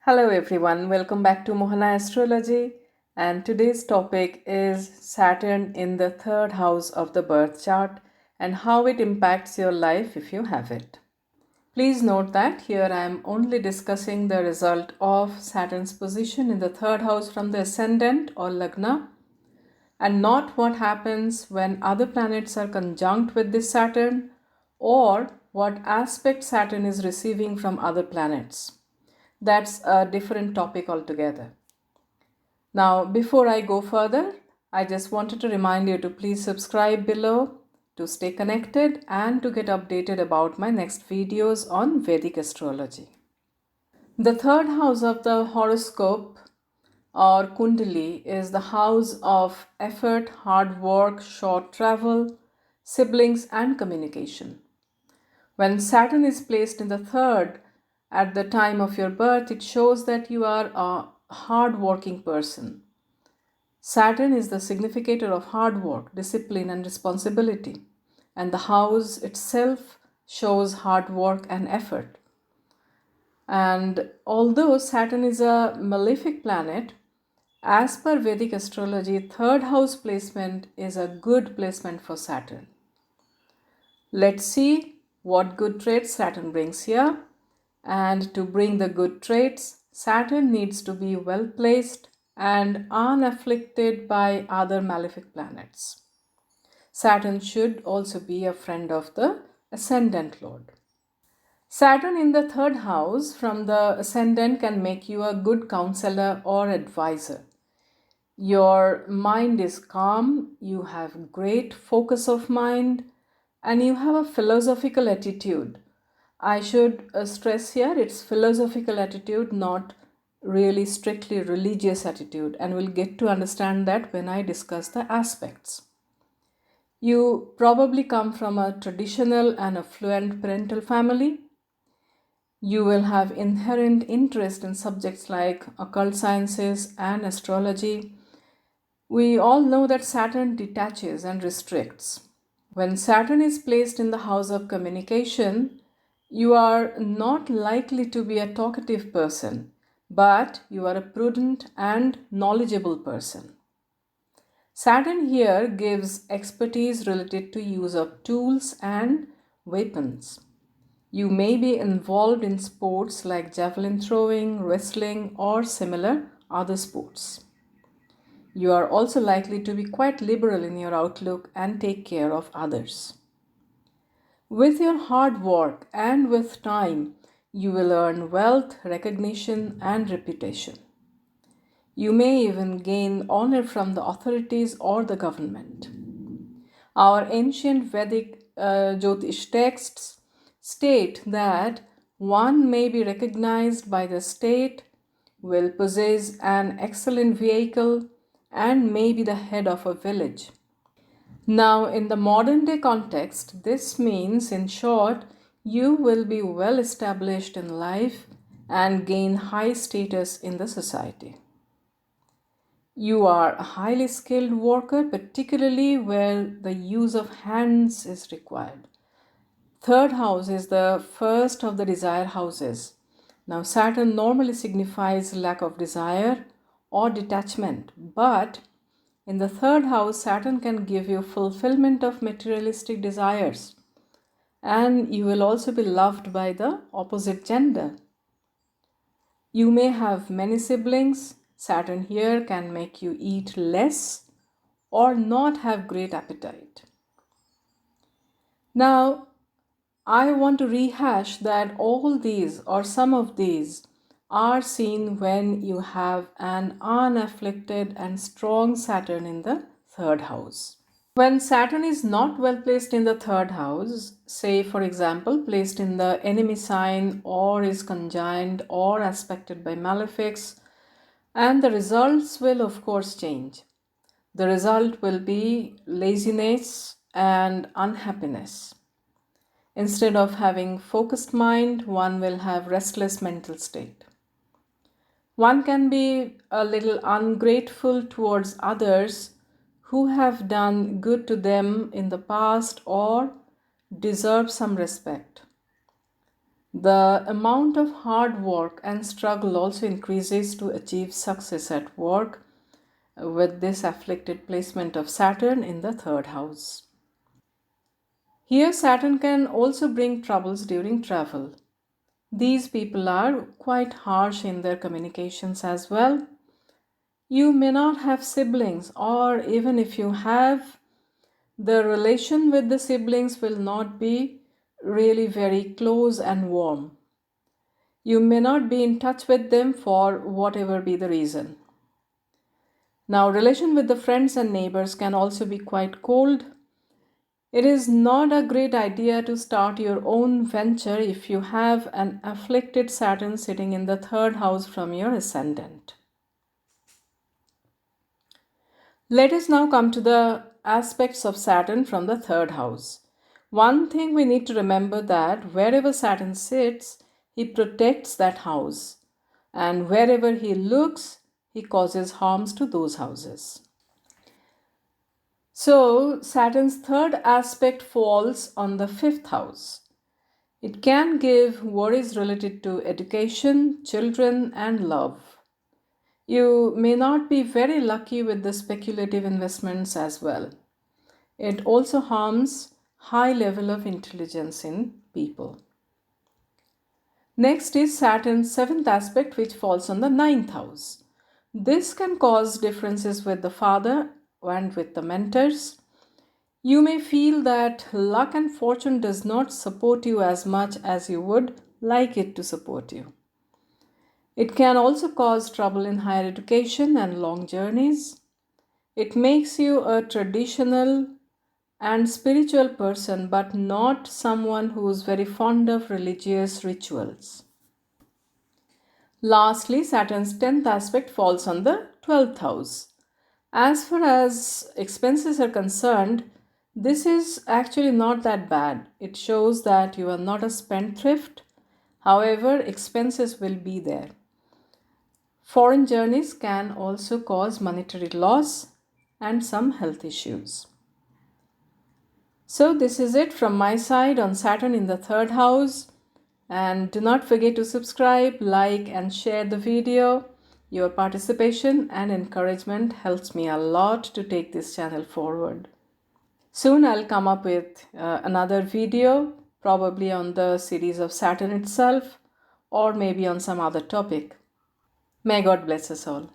Hello everyone, welcome back to Mohana Astrology, and today's topic is Saturn in the third house of the birth chart and how it impacts your life if you have it. Please note that here I am only discussing the result of Saturn's position in the third house from the ascendant or Lagna, and not what happens when other planets are conjunct with this Saturn or what aspect Saturn is receiving from other planets. That's a different topic altogether. Now, before I go further, I just wanted to remind you to please subscribe below to stay connected and to get updated about my next videos on Vedic astrology. The third house of the horoscope or Kundali is the house of effort, hard work, short travel, siblings, and communication. When Saturn is placed in the third at the time of your birth, it shows that you are a hard-working person. Saturn is the significator of hard work, discipline, and responsibility, and the house itself shows hard work and effort. And although Saturn is a malefic planet, as per Vedic astrology, third house placement is a good placement for Saturn. Let's see what good traits Saturn brings here. And to bring the good traits, Saturn needs to be well placed and unafflicted by other malefic planets. Saturn should also be a friend of the ascendant lord. Saturn in the third house from the ascendant can make you a good counselor or advisor. Your mind is calm, you have great focus of mind, and you have a philosophical attitude. I should stress here it's philosophical attitude, not really strictly religious attitude, and we'll get to understand that when I discuss the aspects. You probably come from a traditional and affluent parental family. You will have inherent interest in subjects like occult sciences and astrology. We all know that Saturn detaches and restricts. When Saturn is placed in the house of communication, you are not likely to be a talkative person, but you are a prudent and knowledgeable person. Saturn here gives expertise related to use of tools and weapons. You may be involved in sports like javelin throwing, wrestling, or similar other sports. You are also likely to be quite liberal in your outlook and take care of others. With your hard work and with time, you will earn wealth, recognition, and reputation. You may even gain honor from the authorities or the government. Our ancient Vedic Jyotish texts state that one may be recognized by the state, will possess an excellent vehicle, and may be the head of a village. Now, in the modern day context, this means, in short, you will be well established in life and gain high status in the society. You are a highly skilled worker, particularly where the use of hands is required. Third house is the first of the desire houses. Now, Saturn normally signifies lack of desire or detachment, but in the third house, Saturn can give you fulfillment of materialistic desires, and you will also be loved by the opposite gender. You may have many siblings. Saturn here can make you eat less or not have great appetite. Now, I want to rehash that all these or some of these are seen when you have an unafflicted and strong Saturn in the third house. When Saturn is not well placed in the third house, say for example placed in the enemy sign or is conjoined or aspected by malefics, and the results will of course change. The result will be laziness and unhappiness. Instead of having focused mind, one will have restless mental state. One can be a little ungrateful towards others who have done good to them in the past or deserve some respect. The amount of hard work and struggle also increases to achieve success at work with this afflicted placement of Saturn in the third house. Here, Saturn can also bring troubles during travel. These people are quite harsh in their communications as well. You may not have siblings, or even if you have, the relation with the siblings will not be really very close and warm. You may not be in touch with them for whatever be the reason. Now, relation with the friends and neighbors can also be quite cold. It is not a great idea to start your own venture if you have an afflicted Saturn sitting in the third house from your ascendant. Let us now come to the aspects of Saturn from the third house. One thing we need to remember that wherever Saturn sits, he protects that house, and wherever he looks, he causes harms to those houses. So, Saturn's third aspect falls on the fifth house. It can give worries related to education, children, and love. You may not be very lucky with the speculative investments as well. It also harms high level of intelligence in people. Next is Saturn's seventh aspect, which falls on the ninth house. This can cause differences with the father and with the mentors. You may feel that luck and fortune does not support you as much as you would like it to support you. It can also cause trouble in higher education and long journeys. It makes you a traditional and spiritual person, but not someone who is very fond of religious rituals. Lastly, Saturn's 10th aspect falls on the 12th house. As far as expenses are concerned, this is actually not that bad. It shows that you are not a spendthrift. However, expenses will be there. Foreign journeys can also cause monetary loss and some health issues. So, this is it from my side on Saturn in the third house. And do not forget to subscribe, like, and share the video. Your participation and encouragement helps me a lot to take this channel forward. Soon I'll come up with another video, probably on the series of Saturn itself, or maybe on some other topic. May God bless us all.